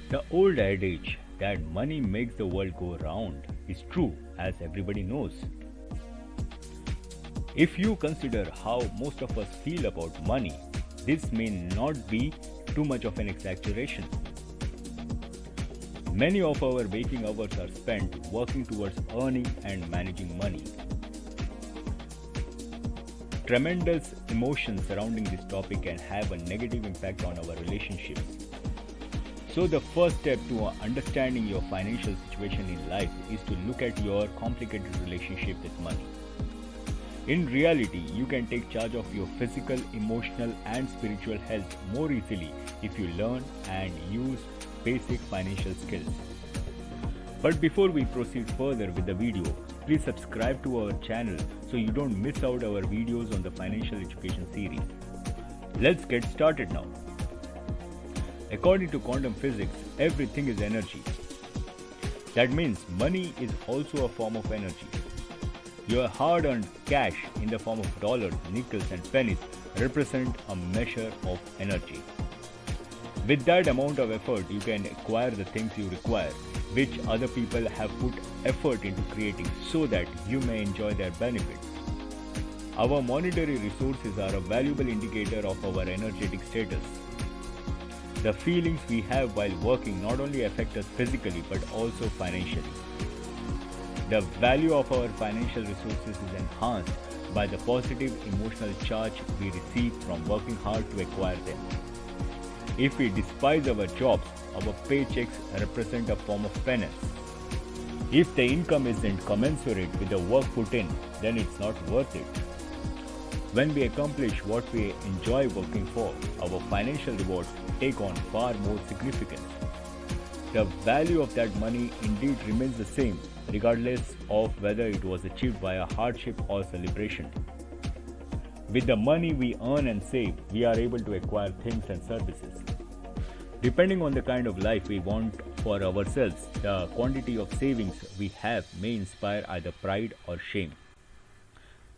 The old adage that money makes the world go round is true, as everybody knows. If you consider how most of us feel about money, this may not be too much of an exaggeration. Many of our waking hours are spent working towards earning and managing money. Tremendous emotions surrounding this topic can have a negative impact on our relationships. So, the first step to understanding your financial situation in life is to look at your complicated relationship with money. In reality, you can take charge of your physical, emotional, and spiritual health more easily if you learn and use basic financial skills. But before we proceed further with the video, please subscribe to our channel so you don't miss out our videos on the financial education series. Let's get started now. According to quantum physics, everything is energy. That means money is also a form of energy. Your hard-earned cash in the form of dollars, nickels and pennies represent a measure of energy. With that amount of effort, you can acquire the things you require, which other people have put effort into creating so that you may enjoy their benefits. Our monetary resources are a valuable indicator of our energetic status. The feelings we have while working not only affect us physically but also financially. The value of our financial resources is enhanced by the positive emotional charge we receive from working hard to acquire them. If we despise our jobs, our paychecks represent a form of penance. If the income isn't commensurate with the work put in, then it's not worth it. When we accomplish what we enjoy working for, our financial rewards take on far more significance. The value of that money indeed remains the same, regardless of whether it was achieved via hardship or celebration. With the money we earn and save, we are able to acquire things and services. Depending on the kind of life we want for ourselves, the quantity of savings we have may inspire either pride or shame.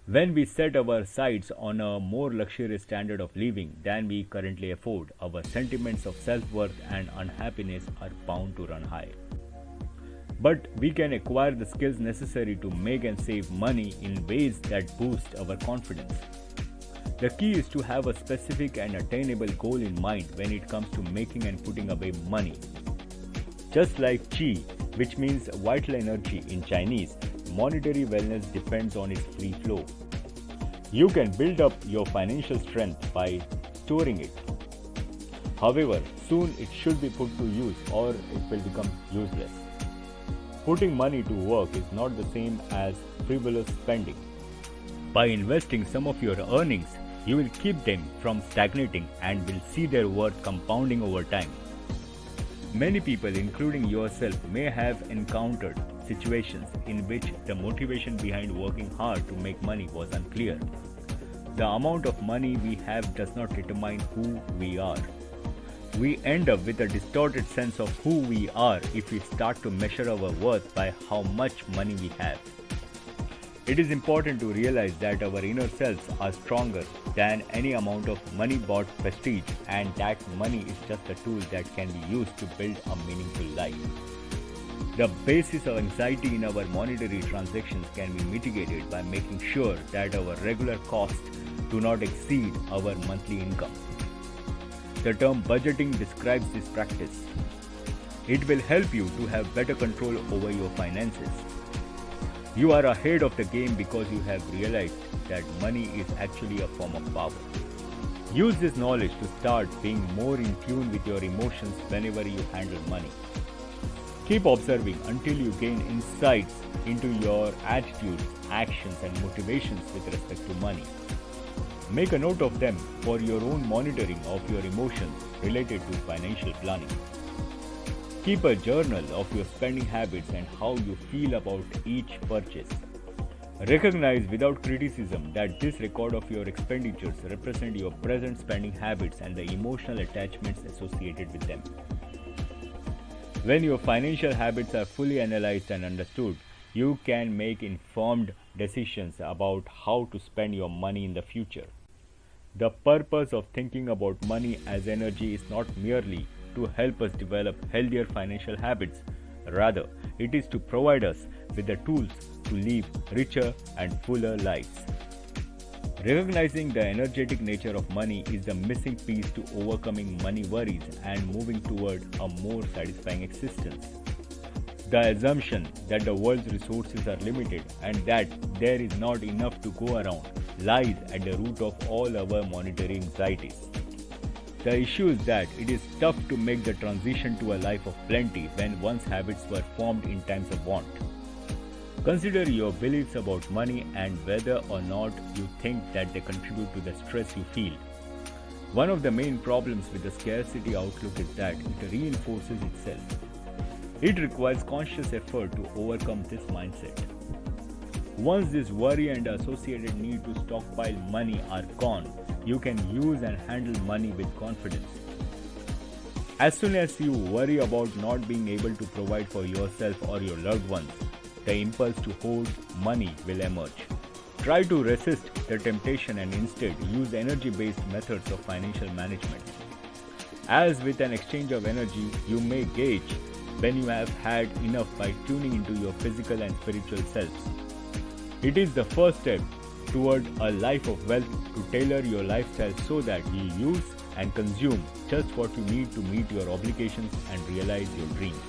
When we set our sights on a more luxurious standard of living than we currently afford, our sentiments of self-worth and unhappiness are bound to run high. But we can acquire the skills necessary to make and save money in ways that boost our confidence. The key is to have a specific and attainable goal in mind when it comes to making and putting away money. Just like qi, which means vital energy in Chinese, monetary wellness depends on its free flow. You can build up your financial strength by storing it. However, soon it should be put to use or it will become useless. Putting money to work is not the same as frivolous spending. By investing some of your earnings, you will keep them from stagnating and will see their worth compounding over time. Many people, including yourself, may have encountered situations in which the motivation behind working hard to make money was unclear. The amount of money we have does not determine who we are. We end up with a distorted sense of who we are if we start to measure our worth by how much money we have. It is important to realize that our inner selves are stronger than any amount of money-bought prestige, and that money is just a tool that can be used to build a meaningful life. The basis of anxiety in our monetary transactions can be mitigated by making sure that our regular costs do not exceed our monthly income. The term budgeting describes this practice. It will help you to have better control over your finances. You are ahead of the game because you have realized that money is actually a form of power. Use this knowledge to start being more in tune with your emotions whenever you handle money. Keep observing until you gain insights into your attitudes, actions, and motivations with respect to money. Make a note of them for your own monitoring of your emotions related to financial planning. Keep a journal of your spending habits and how you feel about each purchase. Recognize without criticism that this record of your expenditures represent your present spending habits and the emotional attachments associated with them. When your financial habits are fully analyzed and understood, you can make informed decisions about how to spend your money in the future. The purpose of thinking about money as energy is not merely to help us develop healthier financial habits. Rather, it is to provide us with the tools to live richer and fuller lives. Recognizing the energetic nature of money is the missing piece to overcoming money worries and moving toward a more satisfying existence. The assumption that the world's resources are limited and that there is not enough to go around lies at the root of all our monetary anxieties. The issue is that it is tough to make the transition to a life of plenty when one's habits were formed in times of want. Consider your beliefs about money and whether or not you think that they contribute to the stress you feel. One of the main problems with the scarcity outlook is that it reinforces itself. It requires conscious effort to overcome this mindset. Once this worry and associated need to stockpile money are gone, you can use and handle money with confidence. As soon as you worry about not being able to provide for yourself or your loved ones, the impulse to hold money will emerge. Try to resist the temptation and instead use energy-based methods of financial management. As with an exchange of energy, you may gauge when you have had enough by tuning into your physical and spiritual selves. It is the first step toward a life of wealth to tailor your lifestyle so that you use and consume just what you need to meet your obligations and realize your dreams.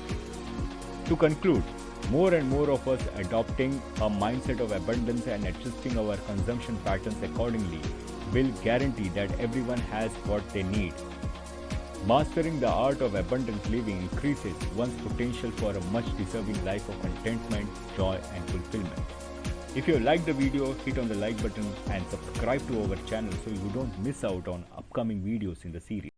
To conclude, more and more of us adopting a mindset of abundance and adjusting our consumption patterns accordingly will guarantee that everyone has what they need. Mastering the art of abundant living increases one's potential for a much deserving life of contentment, joy, and fulfillment. If you like the video, hit on the like button and subscribe to our channel so you don't miss out on upcoming videos in the series.